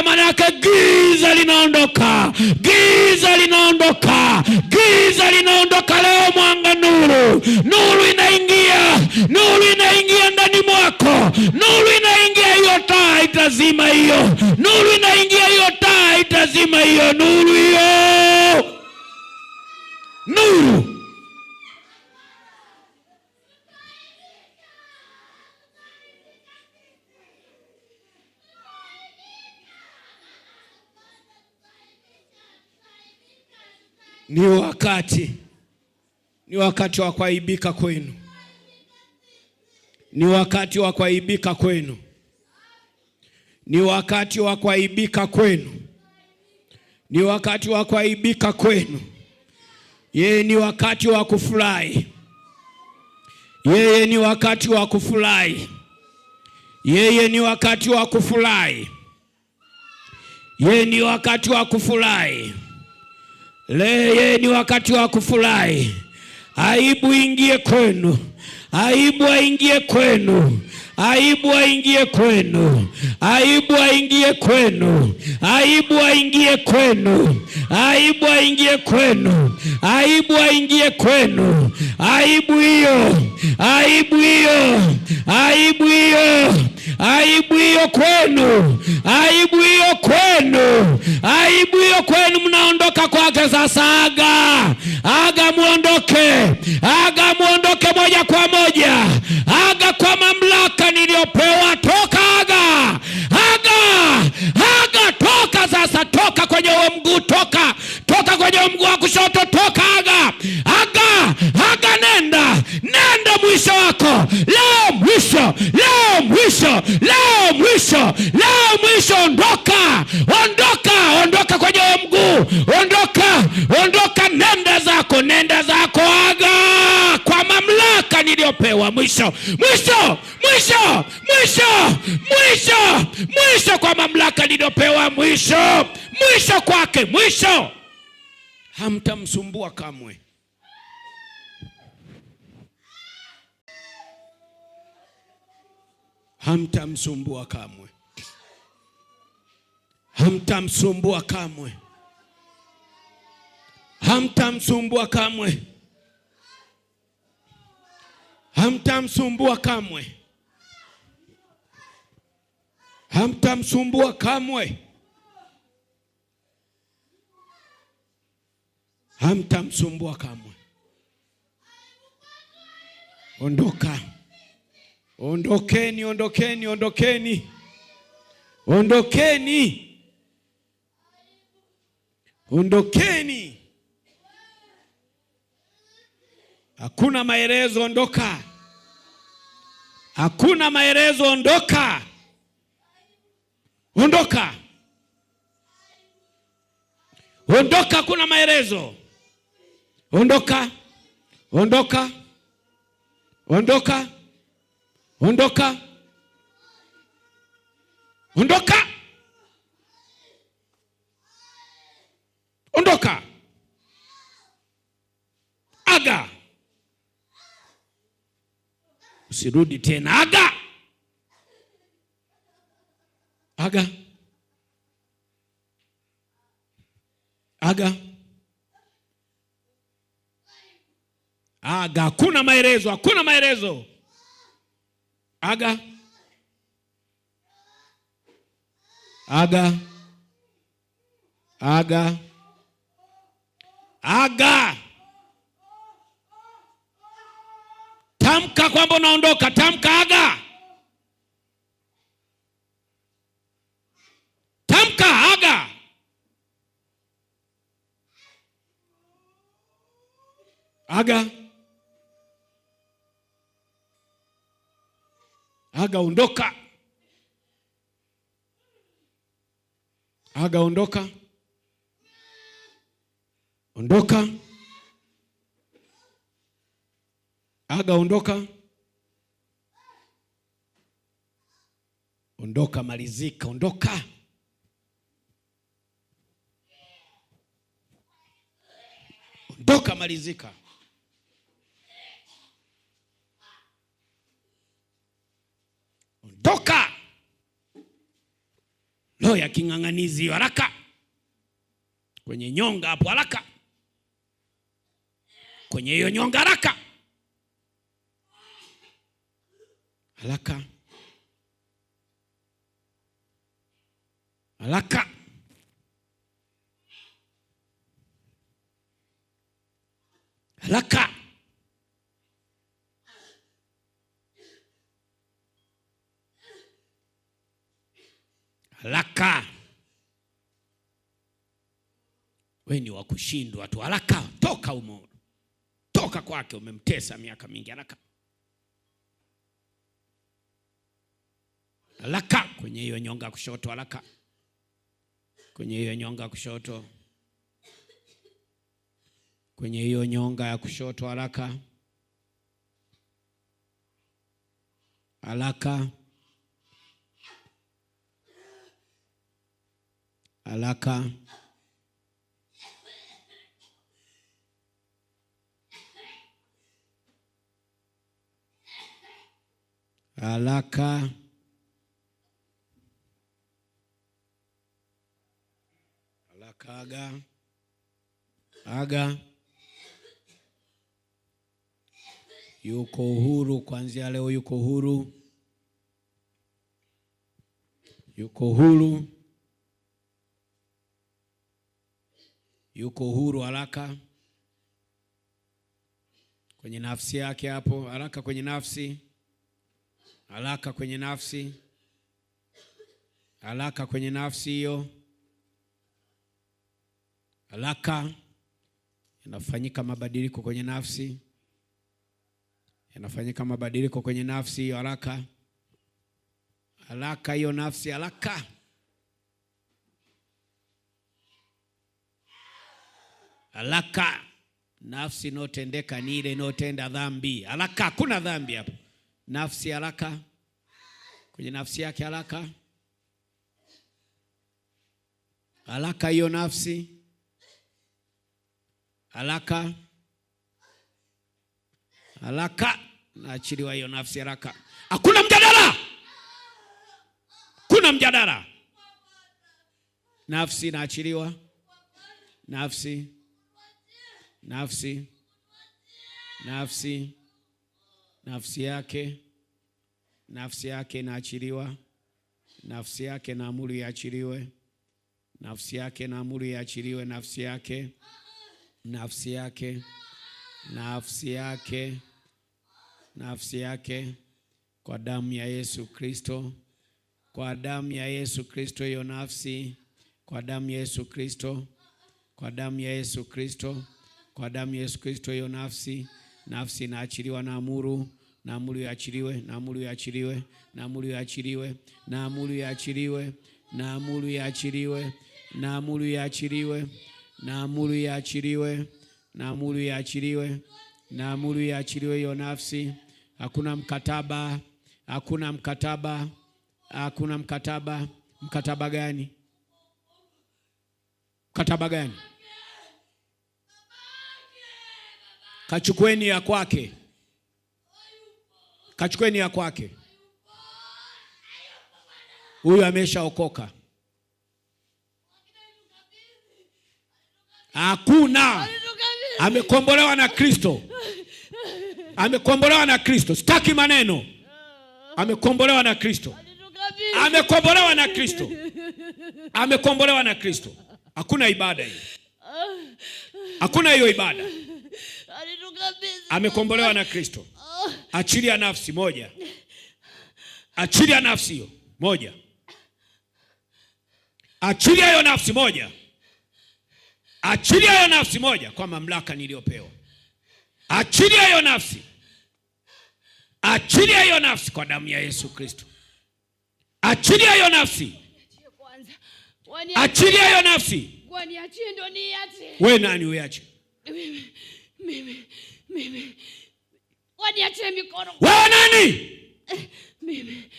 manake giza linaondoka leo. Mwanga, nuru inaingia ndani mwako. Nuru inaingia, hiyo taa itazima hiyo. Nuru inaingia, hiyo taa itazima hiyo. Nuru hiyo. Nuru. Ni wakati wa kuaibika kwenu. Ni wakati wa kuaibika kwenu. Ni wakati wa kuaibika kwenu. Ni wakati wa kuaibika kwenu. Yeye ni wakati wa kufurahi. Yeye ni wakati wa kufurahi. Yeye ni wakati wa kufurahi. Yeye ni wakati wa kufurahi. Yeye ni wakati wa kufurahi. Aibu ingie kwenu. Aibu aingie kwenu. Aibu aingie kwenu. Aibu aingie kwenu. Aibu aingie kwenu. Aibu aingie kwenu. Aibu aingie kwenu. Aibu hiyo. Aibu hiyo. Aibu hiyo. Aibu hiyo kwenu. Aibu hiyo kwenu. Aibu hiyo kwenu. Mnaondoka kwake sasa. Aga muondoke. Aga muondoke moja kwa moja. Aga kwa mamlaka niliyopewa. Toka aga. Aga toka sasa. Toka kwenye huo mguu. Toka kwenye huo mguu wa kushoto. Toka aga. Nenda mwisho wako. Leo mwisho. Ondoka kwenye huo mguu. Ondoka. Nenda zako aga kwa mamlaka niliyopewa. Mwisho kwa mamlaka niliyopewa. Mwisho kwake. Hamtamsumbua kamwe. Hamtamsumbua kamwe. Hamtamsumbua kamwe. Hamtamsumbua kamwe. Hamtamsumbua kamwe. Hamtamsumbua kamwe. Hamtamsumbua kamwe. Ondoka. Ondokeni. Hakuna maelezo. Ondoka. Hakuna maelezo. Ondoka. Hakuna maelezo. Ondoka. Ondoka. Ondoka. Aga. Usirudi tena. Aga. Aga. Aga. Aga. Hakuna maelezo. Hakuna maelezo. Aga. Aga. Aga. Aga. Tamka kwamba unaondoka. Tamka aga. Tamka aga. Aga. Aga, ondoka. Aga, ondoka. Ondoka. Aga, ondoka. Ondoka, malizika, ondoka. Ondoka, malizika. Ondoka. Roho ya king'ang'anizi, haraka. Kwenye nyonga hapo, haraka. Kwenye hiyo nyonga, haraka. Haraka. Haraka. Haraka. Haraka. Wewe ni wa kushindwa tu. Haraka, toka humo. Toka kwake, umemtesa miaka mingi. Haraka. Haraka. Kwenye hiyo nyonga kushoto, haraka. Kwenye hiyo nyonga kushoto. Kwenye hiyo nyonga ya kushoto, haraka. Haraka. Haraka. Haraka. Haraka. Aga. Aga. Yuko huru kuanzia leo, yuko huru. Yuko huru. Yuko huru, haraka. Kwenye nafsi yake hapo, haraka kwenye nafsi. Haraka kwenye nafsi. Haraka kwenye nafsi hiyo. Haraka. Yanafanyika mabadiliko kwenye nafsi. Yanafanyika mabadiliko kwenye nafsi hiyo, haraka. Haraka hiyo nafsi, haraka. Haraka. Nafsi inotendeka ni ile inotenda dhambi. Haraka, hakuna dhambi hapo. Nafsi, haraka. Kwenye nafsi yake, haraka. Haraka hiyo nafsi. Haraka. Haraka. Naachiliwa hiyo nafsi, haraka. Hakuna mjadala. Kuna mjadala. Nafsi naachiliwa. Nafsi. Nafsi. Nafsi. Nafsi yake. Nafsi yake naachiliwa. Nafsi yake naamuru iachiliwe. Nafsi yake naamuru iachiliwe. Nafsi yake. Nafsi yake. Nafsi yake. Nafsi yake. Kwa damu ya Yesu Kristo. Kwa damu ya Yesu Kristo hiyo nafsi. Kwa damu ya Yesu Kristo. Kwa damu ya Yesu Kristo. Kwa damu ya Yesu Kristo hiyo nafsi. Nafsi inaachiliwa, naamuru. Naamuru iachiliwe. Naamuru iachiliwe. Naamuru iachiliwe. Naamuru iachiliwe. Naamuru iachiliwe. Naamuru iachiliwe. Naamuru iachiliwe. Naamuru iachiliwe. Naamuru iachiliwe hiyo nafsi. Hakuna mkataba. Hakuna mkataba. Hakuna mkataba. Mkataba gani? Mkataba gani? Kachukueni ya kwake. Kachukueni ya kwake. Huyu ameshaokoka. Hakuna. Amekombolewa na Kristo. Amekombolewa na Kristo. Sitaki maneno. Amekombolewa na Kristo. Amekombolewa na Kristo. Amekombolewa na Kristo. Hakuna ibada hiyo. Hakuna hiyo ibada. Amekombolewa na Kristo. Achilia nafsi moja. Achilia nafsi hiyo moja. Achilia hiyo nafsi moja. Achilia hiyo nafsi moja kwa mamlaka niliyopewa. Achilia hiyo nafsi. Achilia hiyo nafsi kwa damu ya Yesu Kristo. Achilia hiyo nafsi. Achilia hiyo nafsi. Waniachie ndo niache. Wewe nani uache? Mimi. Waniachie mikono. Wewe nani? Mimi.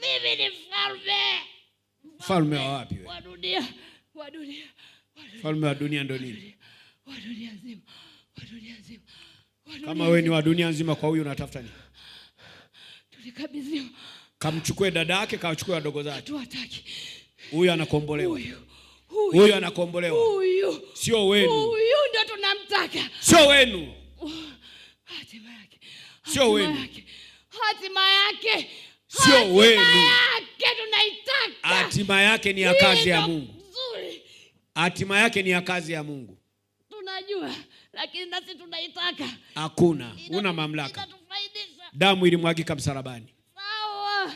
Mimi ni mfalme. Mfalme wa wapi wewe? Wa dunia. Mfalme wa dunia ndo nini? Wa dunia nzima. Kama wewe ni wa dunia nzima, kwa huyu unatafuta nini? Tulikabidhiwa. Kamchukue dada yake, kawachukue wadogo zake. Tuwataki. Huyu anakombolewa. Huyu anakombolewa. Huyu. Sio wenu. Huyu ndo tunamtaka. Sio wenu. Hatima yake. Sio wenu. Hatima yake. Sio wenu. Tunaitaka. Hatima yake ni ya kazi ya Mungu. Hatima yake ni ya kazi ya Mungu. Tunajua, lakini nasi tunaitaka. Hakuna. Una mamlaka. Damu ilimwagika msalabani. Sawa.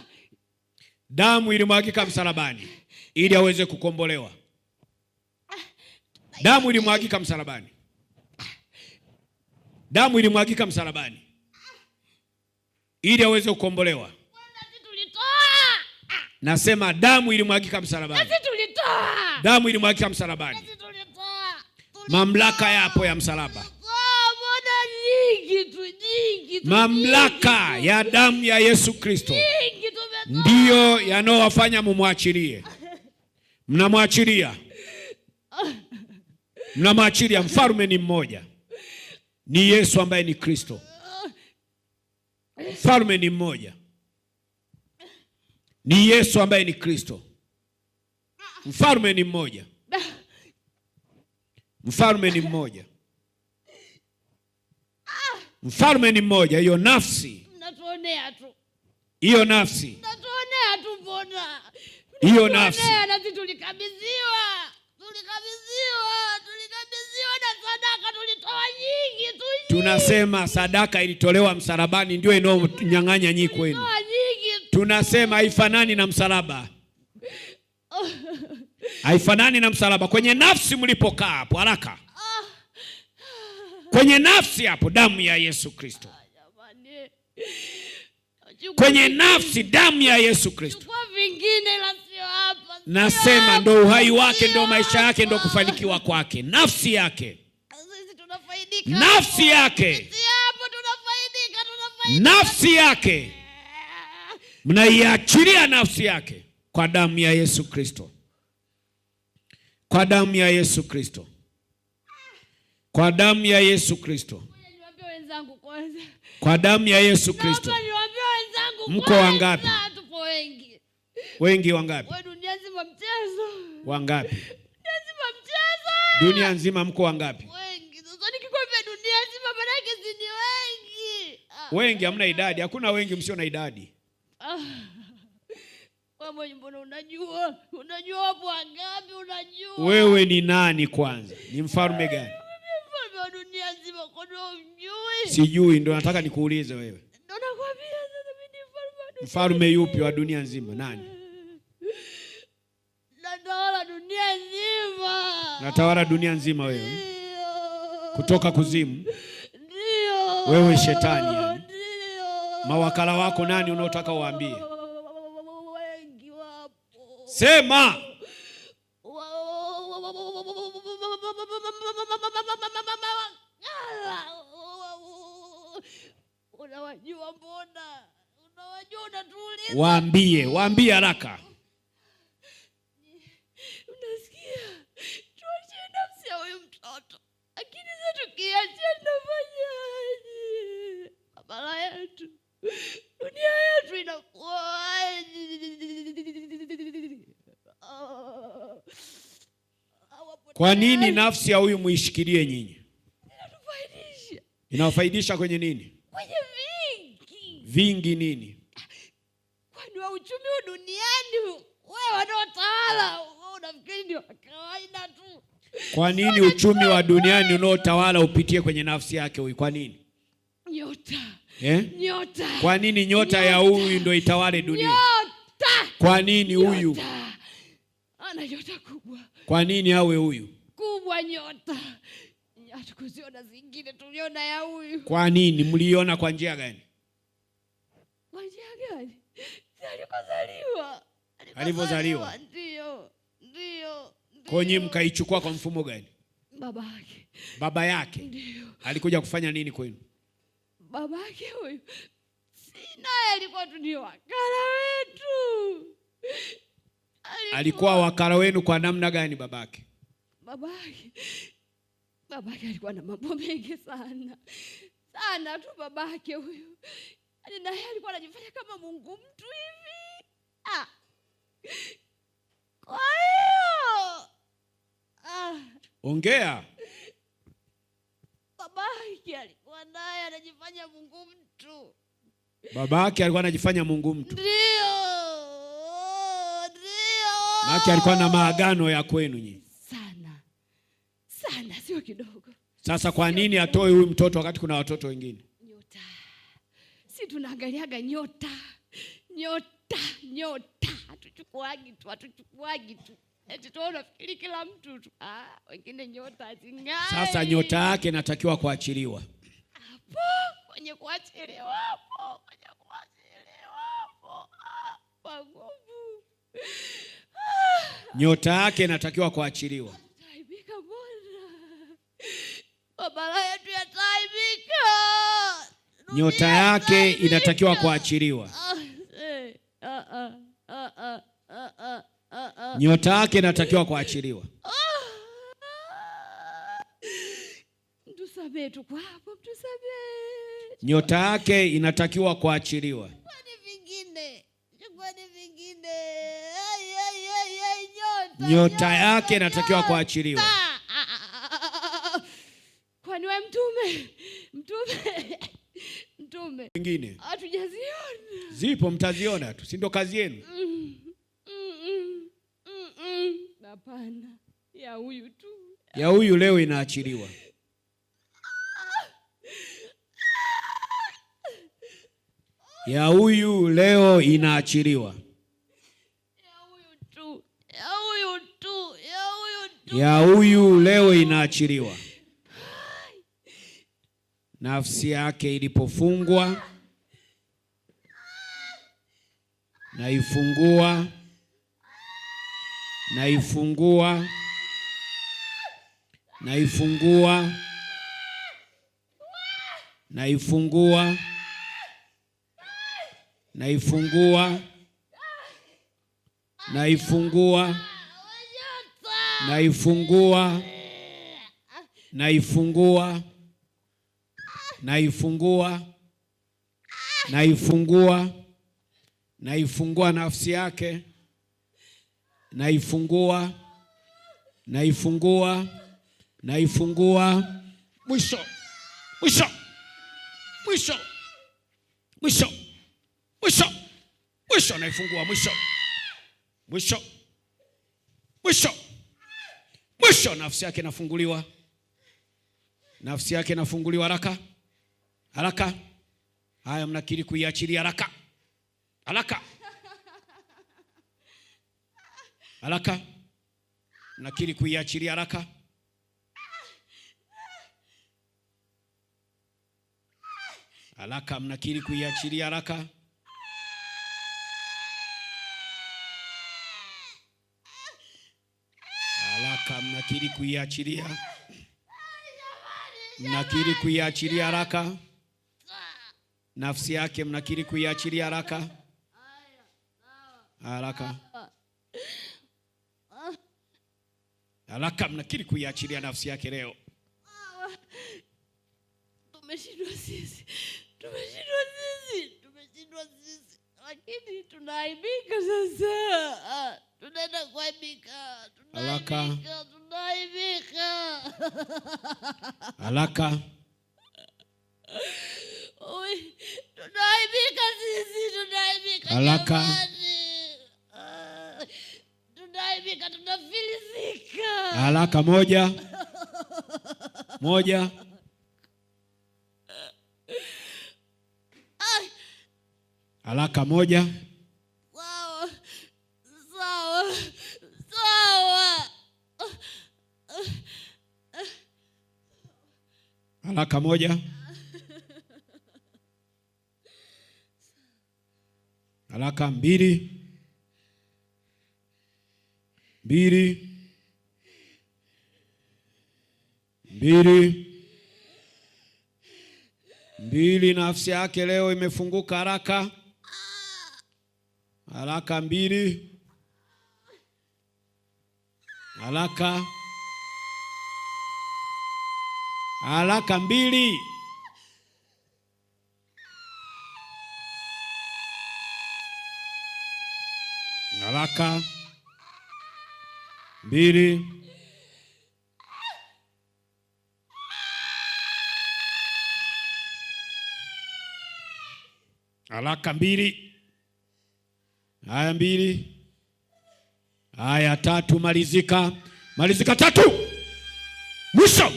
Damu ilimwagika msalabani ili aweze kukombolewa. Damu ilimwagika msalabani. Damu ilimwagika msalabani ili aweze kukombolewa. Nasema damu ilimwagika msalabani. Damu ilimwagika msalabani. Mamlaka yapo ya msalaba. Mamlaka ya damu ya Yesu Kristo ndiyo yanayowafanya mumwachilie. Mnamwachilia. Mnamwachilia. Mfalme ni mmoja. Ni Yesu ambaye ni Kristo. Mfalme ni mmoja. Ni Yesu ambaye ni Kristo. Mfalme ni mmoja. Mfalme ni mmoja. Mfalme ni mmoja. Hiyo nafsi. Mnatuonea tu. Hiyo nafsi. Mnatuonea tu mbona? Hiyo nafsi. Nasi tulikabidhiwa na sadaka tulitoa nyingi tu. Tunasema sadaka ilitolewa msalabani ndio inayonyang'anya nyinyi kwenu. Tunasema haifanani na msalaba. Haifanani na msalaba. Kwenye nafsi mlipokaa hapo haraka. Kwenye nafsi hapo damu ya Yesu Kristo. Kwenye nafsi damu ya Yesu Kristo. Nasema ndo uhai wake, ndo maisha yake, ndo kufanikiwa kwake. Nafsi yake. Nafsi yake. Nafsi yake. Mnaiachilia nafsi yake kwa damu ya Yesu Kristo. Kwa damu ya Yesu Kristo. Kwa damu ya Yesu Kristo. Kwa damu ya Yesu Kristo. Mko wangapi? Wengi wangapi? Wangapi? Dunia nzima mko wangapi? Wengi, hamna idadi. Hakuna wengi msio na idadi. Unajua hapo wangapi? Unajua wewe ni nani kwanza? Ni mfalme gani? Mfalme wa dunia nzima. Kwa unjui? Sijui, ndo nataka nikuulize wewe. Ndo nakwambia sasa mimi ni mfalme. Mfalme yupi wa dunia nzima? Nani? Natawala dunia nzima. Natawala dunia nzima wewe? Ndio. Kutoka kuzimu? Ndio. Wewe shetani yani. Ndio. Mawakala wako nani unaotaka uwaambie? Wengi wapo. Sema. Unawajua mbona? Unawajua, unatuuliza. Waambie haraka. Unasikia? Tuachie nafsi ya huyu mtoto. Lakini sasa tukiachia tunafanyaje? Baba yetu. Dunia yetu inakuwaje? Kwa nini nafsi ya huyu muishikilie nyinyi? Inatufaidisha. Inawafaidisha kwenye nini? Kwenye vingi. Vingi nini? Kwani wa uchumi wa duniani wewe wanaotawala unafikiri ni wa kawaida tu? Kwa nini uchumi wa duniani unaotawala upitie kwenye nafsi yake huyu? Kwa nini? Nyota. Nyota. Kwa nini nyota ya huyu ndio itawale dunia? Nyota. Kwa nini huyu? Ana nyota kubwa. Kwa nini awe huyu? Kubwa nyota. Hatukuziona zingine, tuliona ya huyu. Kwa nini? Mliona kwa njia gani? Kwa njia gani? Alikozaliwa. Alivyozaliwa. Ndio. Kwa nini mkaichukua kwa mfumo gani? Babake. Baba yake. Ndio. Alikuja kufanya nini kwenu? Babake huyu. Naye alikuwa tu ni wakala wetu. Alikuwa wakala wenu kwa namna gani babake? Babake alikuwa na mambo mengi sana. Sana tu babake huyu. Naye alikuwa anajifanya kama Mungu mtu hivi. Kwa hiyo. Ongea. Babake alikuwa naye anajifanya Mungu mtu. Babake alikuwa anajifanya Mungu mtu. Ndio. Maana alikuwa na maagano ya kwenu nyinyi. Sana sio kidogo. Sasa kwa nini atoe huyu mtoto wakati kuna watoto wengine? Nyota. Si tunaangaliaga nyota. Hatuchukuagi tu. Eti tunafikiri kila mtu tu. Wengine nyota zingai. Sasa nyota yake inatakiwa kuachiliwa. Hapo kwenye kuachiliwa hapo. Magumu. Nyota yake inatakiwa kuachiliwa. Taibika bwana. Baba yetu yataibika. Nyota yake inatakiwa kuachiliwa. Nyota yake inatakiwa kuachiliwa. Mtusamehe tu kwa hapo, mtusamehe. Nyota yake inatakiwa kuachiliwa. Nyota yake inatakiwa kuachiliwa. Kwani wewe mtume Wengine hatujaziona. Zipo, mtaziona tu, si ndio kazi yenu? Hapana. Ya huyu tu. Ya huyu leo inaachiliwa. Ya huyu leo inaachiliwa. Ya huyu leo inaachiliwa. Nafsi yake ilipofungwa, naifungua, naifungua, naifungua, naifungua, naifungua, naifungua, naifungua, naifungua, naifungua, naifungua, naifungua nafsi yake, naifungua, naifungua, naifungua. Mwisho, mwisho, mwisho, mwisho, mwisho, mwisho, naifungua. Mwisho, mwisho, mwisho, mwisho. Nafsi yake inafunguliwa, nafsi yake inafunguliwa. Haraka, haraka. Haya, mnakiri kuiachilia. Haraka, haraka, haraka. Mnakiri kuiachilia. Haraka, haraka. Mnakiri kuiachilia. Haraka, haraka. Mnakiri kuiachilia. mnakiri kuiachilia haraka. Nafsi yake mnakiri kuiachilia haraka. Haraka. Haraka mnakiri kuiachilia nafsi yake leo. Tumeshindwa sisi. Lakini tunaaibika sasa. Tunaenda kuaibika. Haraka. Tunaaibika. Haraka. Tunaaibika sisi, tunaibika. Haraka. Tunaibika, tunafilisika. Haraka. Moja. Haraka. Moja. Sawa. Haraka. Moja. Haraka. Mbili. Nafsi yake leo imefunguka. Haraka. Haraka. Mbili. Haraka. Mbili. Haraka. Mbili. Haraka. Mbili. Haya. Mbili. Haya. Tatu. Malizika. Tatu. Mwisho.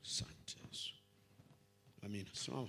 Asante Yesu. Amina. Sawa.